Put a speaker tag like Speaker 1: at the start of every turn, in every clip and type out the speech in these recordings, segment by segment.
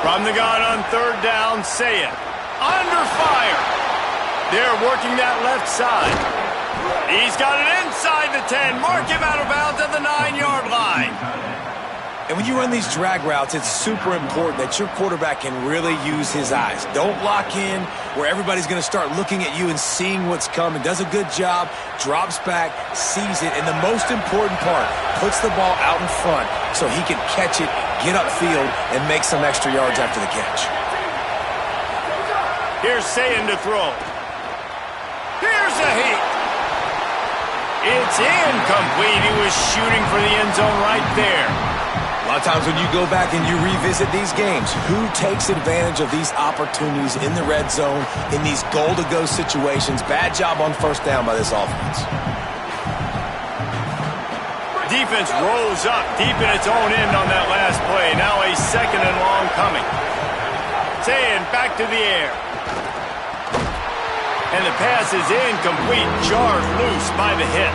Speaker 1: From the gun on third down, say it. Under fire. They're working that left side. He's got it inside the 10. Mark him out of bounds at the 9-yard line.
Speaker 2: And when you run these drag routes, it's super important that your quarterback can really use his eyes. Don't lock in where everybody's going to start looking at you and seeing what's coming. Does a good job, drops back, sees it, and the most important part, puts the ball out in front so he can catch it, get upfield, and make some extra yards after the catch.
Speaker 1: Here's Sayin to throw. Here's a heat. It's incomplete. He was shooting for the end zone right there.
Speaker 2: A lot of times when you go back and you revisit these games, who takes advantage of these opportunities in the red zone, in these goal-to-go situations? Bad job on first down by this offense.
Speaker 1: Defense rolls up deep in its own end on that last play. Now a second and long coming. Sayin back to the air. And the pass is incomplete, jarred loose by the hit.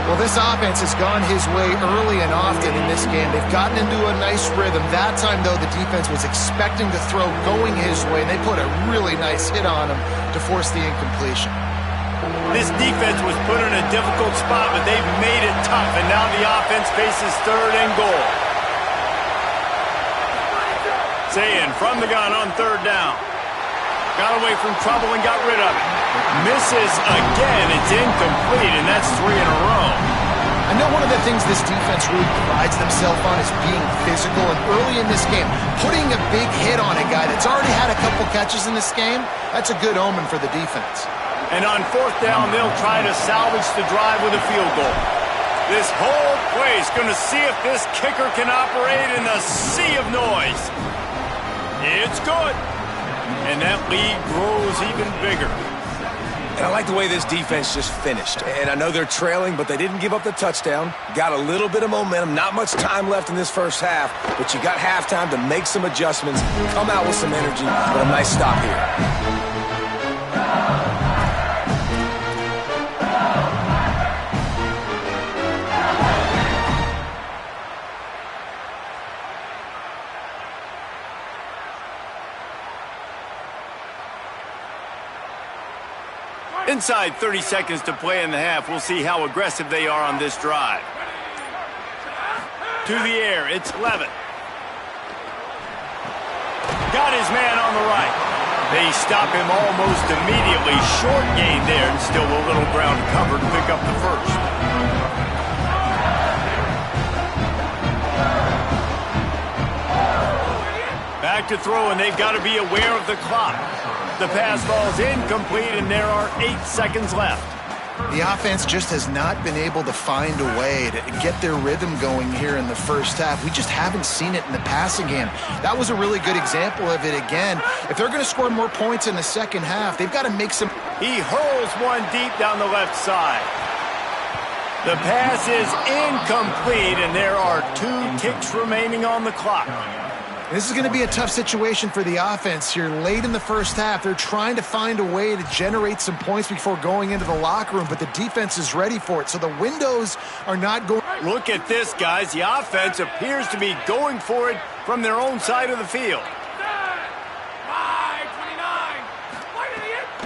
Speaker 3: Well, this offense has gone his way early and often in this game. They've gotten into a nice rhythm. That time, though, the defense was expecting to throw going his way, and they put a really nice hit on him to force the incompletion.
Speaker 1: This defense was put in a difficult spot, but they've made it tough, and now the offense faces third and goal. Sayin from the gun on third down. Got away from trouble and got rid of it. Misses again. It's incomplete, and that's 3 in a row.
Speaker 3: I know one of the things this defense really prides themselves on is being physical, and early in this game, putting a big hit on a guy that's already had a couple catches in this game, that's a good omen for the defense.
Speaker 1: And on fourth down, they'll try to salvage the drive with a field goal. This whole play is going to see if this kicker can operate in the sea of noise. It's good. And that lead grows even bigger.
Speaker 2: And I like the way this defense just finished. And I know they're trailing, but they didn't give up the touchdown. Got a little bit of momentum. Not much time left in this first half, but you got halftime to make some adjustments, come out with some energy, but a nice stop here.
Speaker 1: Inside 30 seconds to play in the half. We'll see how aggressive they are on this drive. To the air, it's Levitt. Got his man on the right. They stop him almost immediately. Short gain there, and still a little ground cover to pick up the first. Back to throw, and they've got to be aware of the clock. The pass falls incomplete, and there are 8 seconds left.
Speaker 3: The offense just has not been able to find a way to get their rhythm going here in the first half. We just haven't seen it in the passing game. That was a really good example of it again. If they're going to score more points in the second half, they've got to make some...
Speaker 1: He hurls one deep down the left side. The pass is incomplete, and there are 2 ticks remaining on the clock.
Speaker 3: This is going to be a tough situation for the offense here. Late in the first half, they're trying to find a way to generate some points before going into the locker room, but the defense is ready for it, so the windows are not going...
Speaker 1: Look at this, guys. The offense appears to be going for it from their own side of the field.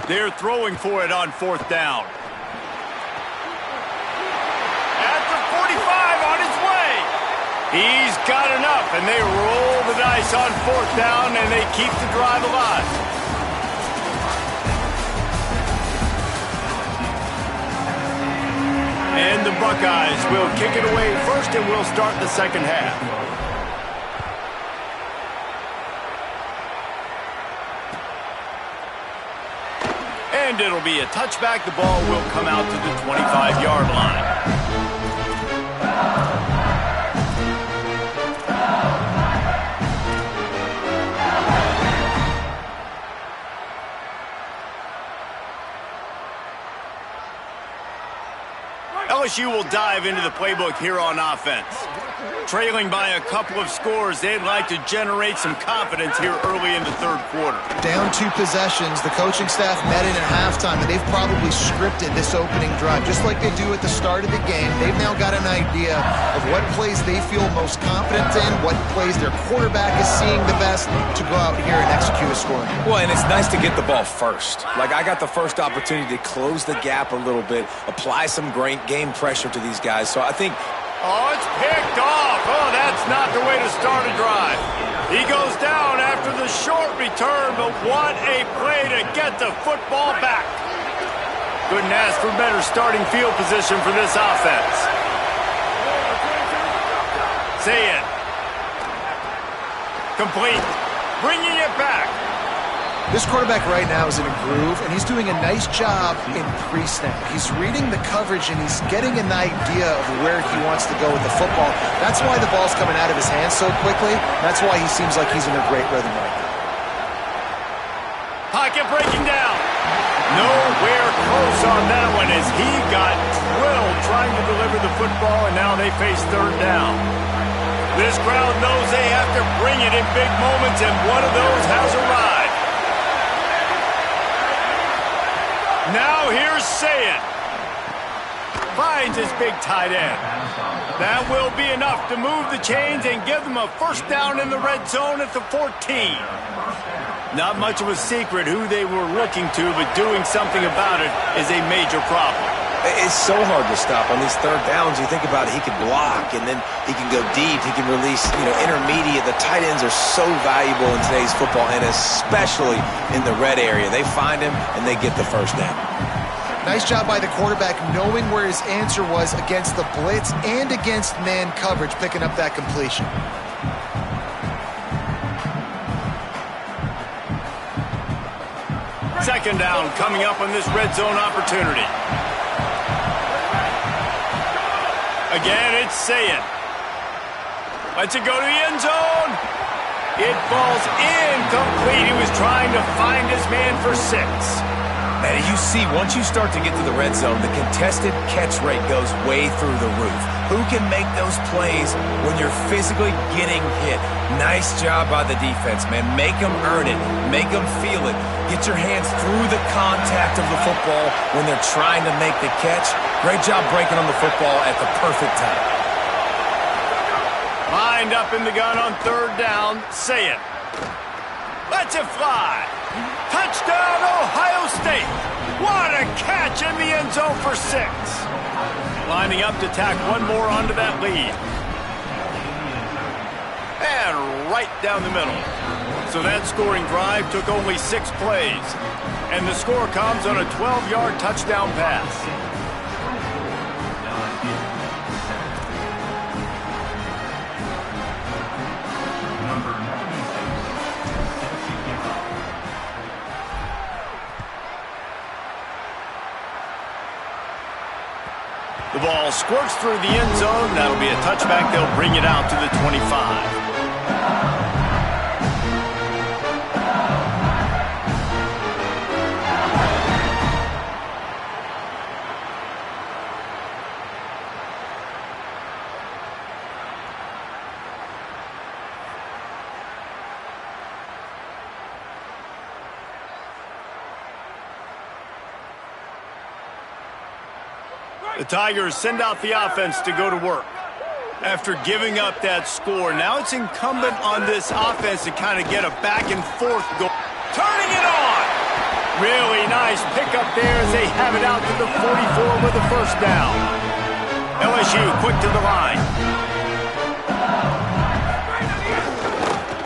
Speaker 1: They're throwing for it on fourth down. At the 45, on his way. He's got enough, and they roll the dice on fourth down, and they keep the drive alive. And the Buckeyes will kick it away first, and we'll start the second half. And it'll be a touchback. The ball will come out to the 25-yard line. LSU will dive into the playbook here on offense. Trailing by a couple of scores, they'd like to generate some confidence here early in the third quarter.
Speaker 3: Down 2 possessions, the coaching staff met in at halftime, and they've probably scripted this opening drive. Just like they do at the start of the game, they've now got an idea of what plays they feel most confident in, what plays their quarterback is seeing the best to go out here and execute a scoring.
Speaker 2: Well, and it's nice to get the ball first. Like, I got the first opportunity to close the gap a little bit, apply some great game pressure to these guys. So I think...
Speaker 1: Oh, it's picked off. Oh, that's not the way to start a drive. He goes down after the short return, but what a play to get the football back. Couldn't ask for better starting field position for this offense. Say it. Complete. Bringing it back.
Speaker 3: This quarterback right now is in a groove, and he's doing a nice job in pre-snap. He's reading the coverage, and he's getting an idea of where he wants to go with the football. That's why the ball's coming out of his hands so quickly. That's why he seems like he's in a great rhythm right now.
Speaker 1: Pocket breaking down. Nowhere close on that one as he got drilled trying to deliver the football, and now they face third down. This crowd knows they have to bring it in big moments, and one of those has arrived. Now here's Sayin. Finds his big tight end. That will be enough to move the chains and give them a first down in the red zone at the 14. Not much of a secret who they were looking to, but doing something about it is a major problem.
Speaker 2: It's so hard to stop on these third downs. You think about it, he can block, and then he can go deep. He can release, intermediate. The tight ends are so valuable in today's football, and especially in the red area. They find him, and they get the first down.
Speaker 3: Nice job by the quarterback knowing where his answer was against the blitz and against man coverage, picking up that completion.
Speaker 1: Second down coming up on this red zone opportunity. Again, it's Sayin. Lets it go to the end zone. It falls incomplete. He was trying to find his man for 6.
Speaker 2: And you see, once you start to get to the red zone, the contested catch rate goes way through the roof. Who can make those plays when you're physically getting hit? Nice job by the defense, man. Make them earn it. Make them feel it. Get your hands through the contact of the football when they're trying to make the catch. Great job breaking on the football at the perfect time.
Speaker 1: Lined up in the gun on third down. Say it. Lets it fly. Touchdown, Ohio State. What a catch in the end zone for 6. Lining up to tack one more onto that lead. And right down the middle. So that scoring drive took only 6 plays. And the score comes on a 12-yard touchdown pass. The ball squirts through the end zone. That'll be a touchback. They'll bring it out to the 25. The Tigers send out the offense to go to work. After giving up that score, now it's incumbent on this offense to kind of get a back and forth goal. Turning it on! Really nice pickup there as they have it out to the 44 with the first down. LSU quick to the line.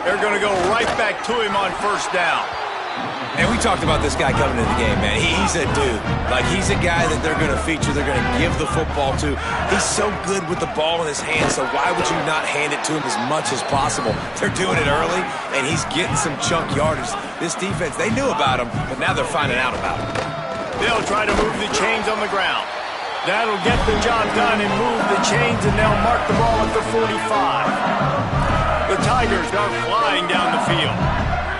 Speaker 1: They're going to go right back to him on first down.
Speaker 2: And we talked about this guy coming into the game, man. He's a dude. Like, he's a guy that they're going to feature, they're going to give the football to. He's so good with the ball in his hands, so why would you not hand it to him as much as possible? They're doing it early, and he's getting some chunk yardage. This defense, they knew about him, but now they're finding out about him.
Speaker 1: They'll try to move the chains on the ground. That'll get the job done and move the chains, and they'll mark the ball at the 45. The Tigers are flying down the field.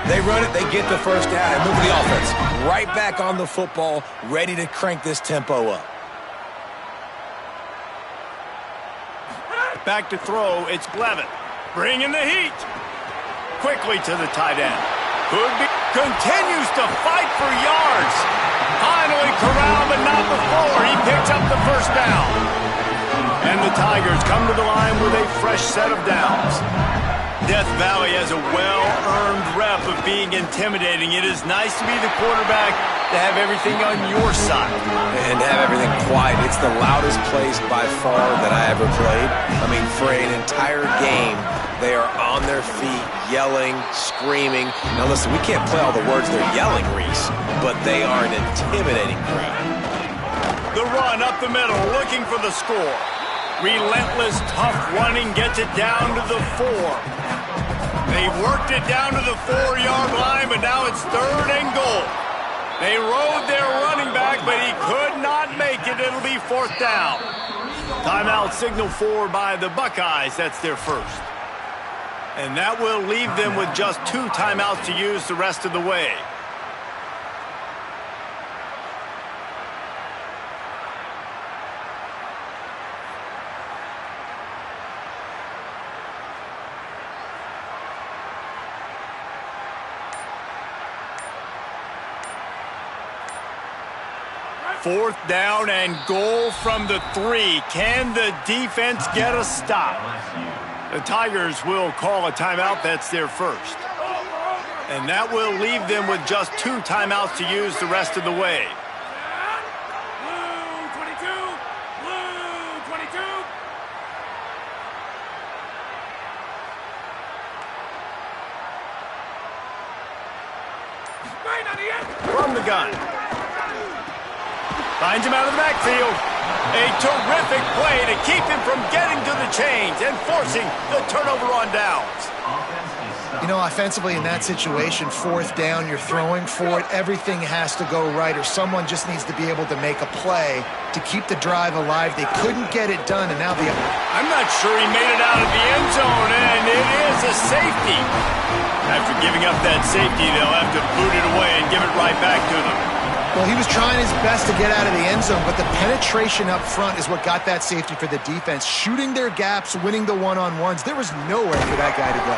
Speaker 2: They run it, they get the first down, and move the offense right back on the football, ready to crank this tempo up.
Speaker 1: Back to throw, it's Blevin. Bringing the heat. Quickly to the tight end. Continues to fight for yards. Finally corralled, but not before. He picks up the first down. And the Tigers come to the line with a fresh set of downs. Death Valley has a well-earned rep of being intimidating. It is nice to be the quarterback, to have everything on your side.
Speaker 2: And to have everything quiet. It's the loudest place by far that I ever played. I mean, for an entire game, they are on their feet, yelling, screaming. Now listen, we can't play all the words they're yelling, Reese, but they are an intimidating crowd.
Speaker 1: The run up the middle, looking for the score. Relentless, tough running gets it down to the 4. They worked it down to the 4-yard line, but now it's 3rd and goal. They rode their running back, but he could not make it. It'll be 4th down. Timeout signal for by the Buckeyes. That's their first. And that will leave them with just 2 timeouts to use the rest of the way. Fourth down and goal from the 3. Can the defense get a stop? The Tigers will call a timeout. That's their first. And that will leave them with just 2 timeouts to use the rest of the way.
Speaker 4: Blue 22! Blue 22! Right on the end!
Speaker 1: From the gun. Finds him out of the backfield. A terrific play to keep him from getting to the chains and forcing the turnover on downs.
Speaker 3: You know, offensively in that situation, 4th down, you're throwing for it. Everything has to go right, or someone just needs to be able to make a play to keep the drive alive. They couldn't get it done, and now
Speaker 1: I'm not sure he made it out of the end zone, and it is a safety. After giving up that safety, they'll have to boot it away and give it right back to them.
Speaker 3: Well, he was trying his best to get out of the end zone, but the penetration up front is what got that safety for the defense. Shooting their gaps, winning the one-on-ones. There was nowhere for that guy to go.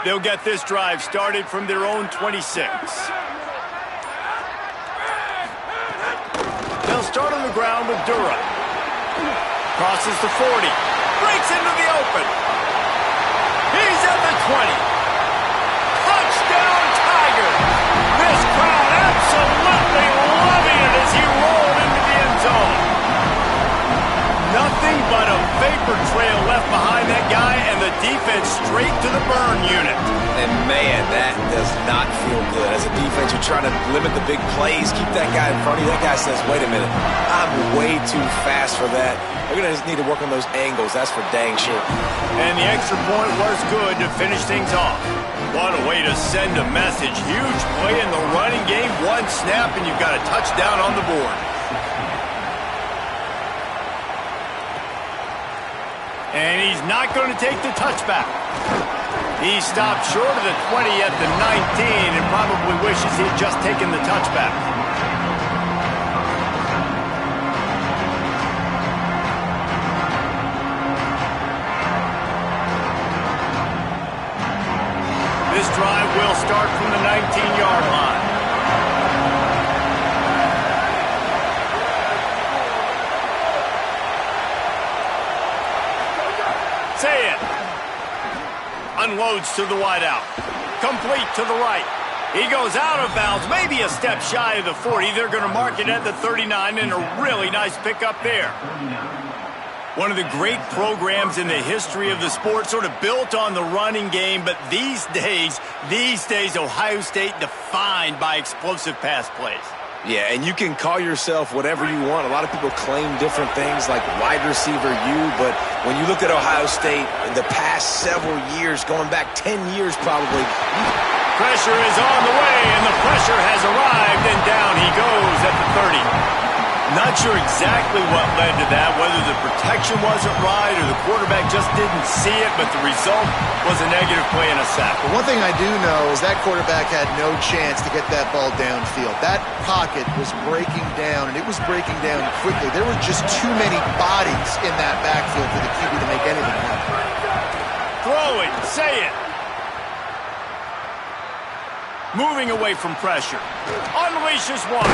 Speaker 1: They'll get this drive started from their own 26. They'll start on the ground with Dura. Crosses the 40. Breaks into the open. He's at the 20. Touchdown, Tiger. This crowd absolutely loving it as he rolled into the end zone. Nothing but a vapor trail left behind that guy, and the defense straight to the burn unit.
Speaker 2: And man, that does not feel good. As a defense, you're trying to limit the big plays, keep that guy in front of you. That guy says, wait a minute, I'm way too fast for that. They're going to just need to work on those angles. That's for dang sure.
Speaker 1: And the extra point was good to finish things off. What a way to send a message. Huge play in the running game. 1 snap, and you've got a touchdown on the board. And he's not going to take the touchback. He stopped short of the 20 at the 19 and probably wishes he'd just taken the touchback. This drive will start from the 19-yard line. Say it. Unloads to the wideout. Complete to the right. He goes out of bounds, maybe a step shy of the 40. They're going to mark it at the 39, and a really nice pickup there. One of the great programs in the history of the sport, sort of built on the running game, but these days, Ohio State defined by explosive pass plays.
Speaker 2: Yeah, and you can call yourself whatever you want. A lot of people claim different things like wide receiver U, but when you look at Ohio State, the past several years, going back 10 years probably,
Speaker 1: Pressure is on the way, and the pressure has arrived, and down he goes at the 30. Not sure exactly what led to that, whether the protection wasn't right or the quarterback just didn't see it, but the result was a negative play and a sack.
Speaker 3: But one thing I do know is that quarterback had no chance to get that ball downfield. That pocket was breaking down, and it was breaking down quickly. There were just too many bodies in that backfield for the QB to make anything happen.
Speaker 1: Throwing, say it. Moving away from pressure. Unleashes one.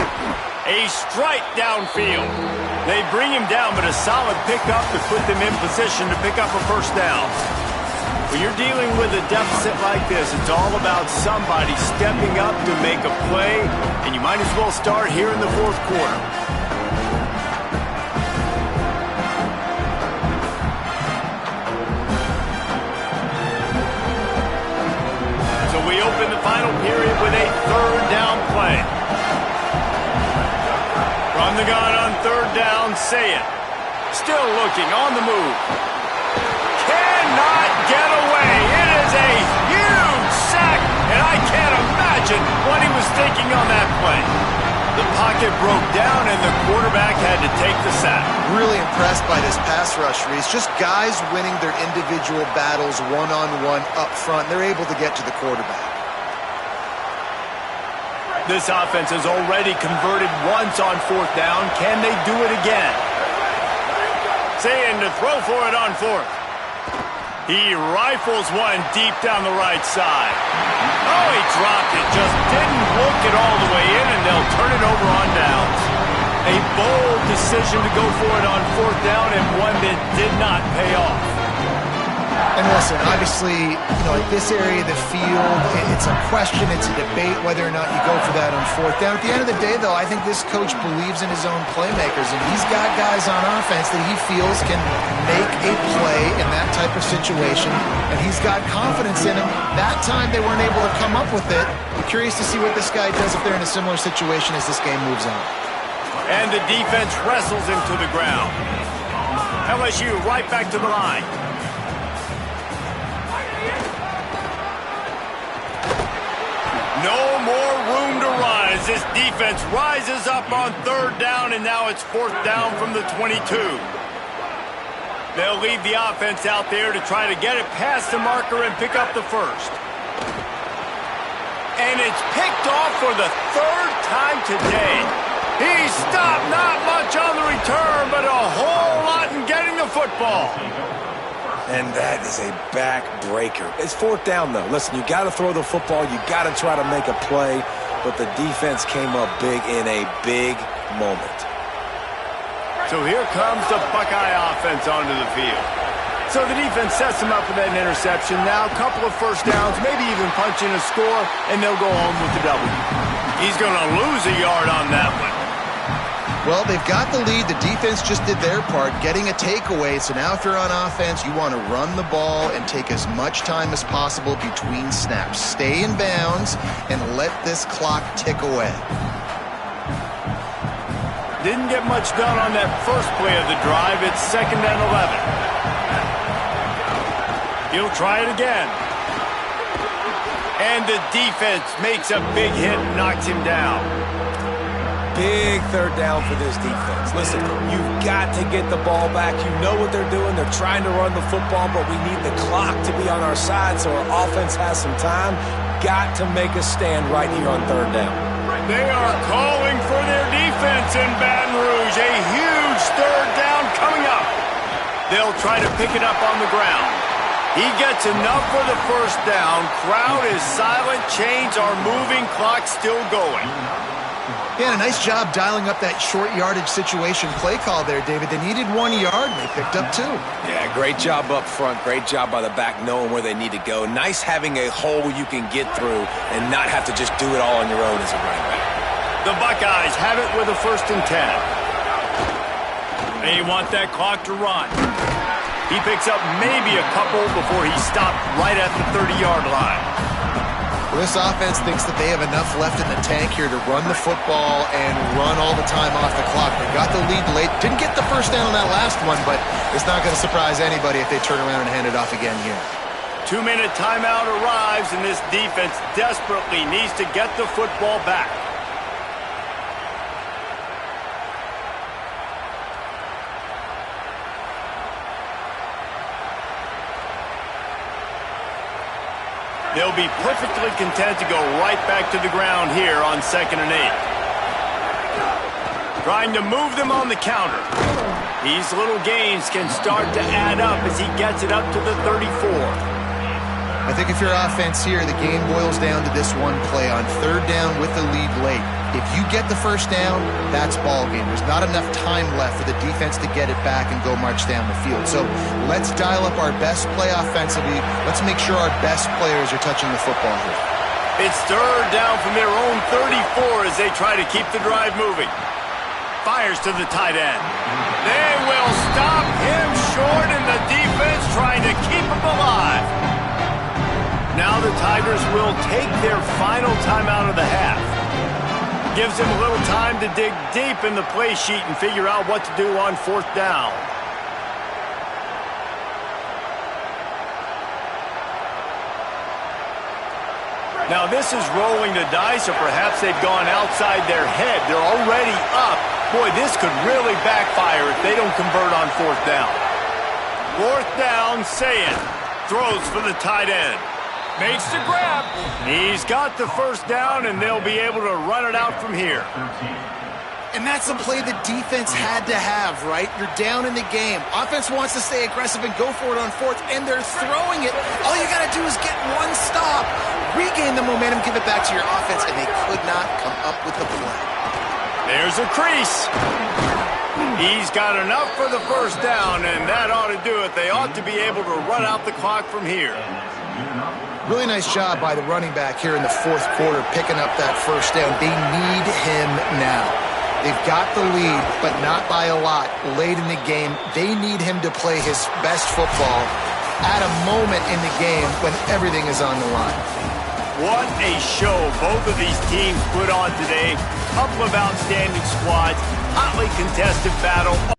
Speaker 1: A strike downfield. They bring him down, but a solid pickup to put them in position to pick up a first down. When you're dealing with a deficit like this, it's all about somebody stepping up to make a play, and you might as well start here in the fourth quarter. So we open the final period with a third down play. From the gun on third down, say it. Still looking on the move. Cannot get away. It is a huge sack, and I can't imagine what he was thinking on that play. The pocket broke down, and the quarterback had to take the sack.
Speaker 3: Really impressed by this pass rush, Reese. Just guys winning their individual battles one-on-one up front. They're able to get to the quarterback.
Speaker 1: This offense has already converted once on fourth down. Can they do it again? Saying to throw for it on fourth. He rifles one deep down the right side. Oh, he dropped it. Just didn't look it all the way in, and they'll turn it over on downs. A bold decision to go for it on fourth down, and one that did not pay off.
Speaker 3: And listen, obviously, like this area of the field, it's a question, it's a debate whether or not you go for that on fourth down. At the end of the day, though, I think this coach believes in his own playmakers, and he's got guys on offense that he feels can make a play in that type of situation, and he's got confidence in him. That time they weren't able to come up with it. I'm curious to see what this guy does if they're in a similar situation as this game moves on.
Speaker 1: And the defense wrestles him to the ground. LSU right back to the line. No more room to run as this defense rises up on third down, and now it's fourth down from the 22. They'll leave the offense out there to try to get it past the marker and pick up the first. And it's picked off for the third time today. He stopped not much on the return, but a whole lot in getting the football.
Speaker 2: And that is a backbreaker. It's fourth down, though. Listen, you got to throw the football. You got to try to make a play. But the defense came up big in a big moment.
Speaker 1: So here comes the Buckeye offense onto the field. So the defense sets him up with that interception. Now a couple of first downs, maybe even punching a score, and they'll go home with the W. He's going to lose a yard on that one.
Speaker 3: Well, they've got the lead. The defense just did their part, getting a takeaway. So now if you're on offense, you want to run the ball and take as much time as possible between snaps. Stay in bounds and let this clock tick away.
Speaker 1: Didn't get much done on that first play of the drive. It's 2nd and 11. He'll try it again. And the defense makes a big hit and knocks him down.
Speaker 2: Big third down for this defense. Listen, you've got to get the ball back. You know what they're doing. They're trying to run the football, but we need the clock to be on our side so our offense has some time. Got to make a stand right here on third down.
Speaker 1: They are calling for their defense in Baton Rouge. A huge third down coming up. They'll try to pick it up on the ground. He gets enough for the first down. Crowd is silent. Chains are moving. Clock still going.
Speaker 3: Yeah, a nice job dialing up that short yardage situation play call there, David. They needed 1 yard, and they picked up 2.
Speaker 2: Yeah, great job up front. Great job by the back knowing where they need to go. Nice having a hole you can get through and not have to just do it all on your own as a running back.
Speaker 1: The Buckeyes have it with a 1st and 10. They want that clock to run. He picks up maybe a couple before he's stopped right at the 30-yard line.
Speaker 3: Well, this offense thinks that they have enough left in the tank here to run the football and run all the time off the clock. They got the lead late. Didn't get the first down on that last one, but it's not going to surprise anybody if they turn around and hand it off again here.
Speaker 1: 2-minute timeout arrives, and this defense desperately needs to get the football back. They'll be perfectly content to go right back to the ground here on 2nd and 8. Trying to move them on the counter. These little gains can start to add up as he gets it up to the 34.
Speaker 3: I think if you're offense here, the game boils down to this one play on 3rd down with the lead late. If you get the 1st down, that's ball game. There's not enough time left for the defense to get it back and go march down the field. So let's dial up our best play offensively. Let's make sure our best players are touching the football here.
Speaker 1: It's 3rd down from their own 34 as they try to keep the drive moving. Fires to the tight end. They will stop him short, and the defense trying to keep him alive. Now the Tigers will take their final timeout of the half. Gives them a little time to dig deep in the play sheet and figure out what to do on 4th down. Now this is rolling the dice, or perhaps they've gone outside their head. They're already up. Boy, this could really backfire if they don't convert on 4th down. 4th down, Sayin throws for the tight end.
Speaker 4: Makes the grab.
Speaker 1: He's got the 1st down, and they'll be able to run it out from here.
Speaker 3: And that's a play the defense had to have, right? You're down in the game. Offense wants to stay aggressive and go for it on 4th, and they're throwing it. All you got to do is get one stop, regain the momentum, give it back to your offense, and they could not come up with the play.
Speaker 1: There's a crease. He's got enough for the 1st down, and that ought to do it. They ought to be able to run out the clock from here.
Speaker 3: Really nice job by the running back here in the 4th quarter, picking up that 1st down. They need him now. They've got the lead, but not by a lot late in the game. They need him to play his best football at a moment in the game when everything is on the line.
Speaker 1: What a show both of these teams put on today. Couple of outstanding squads, hotly contested battle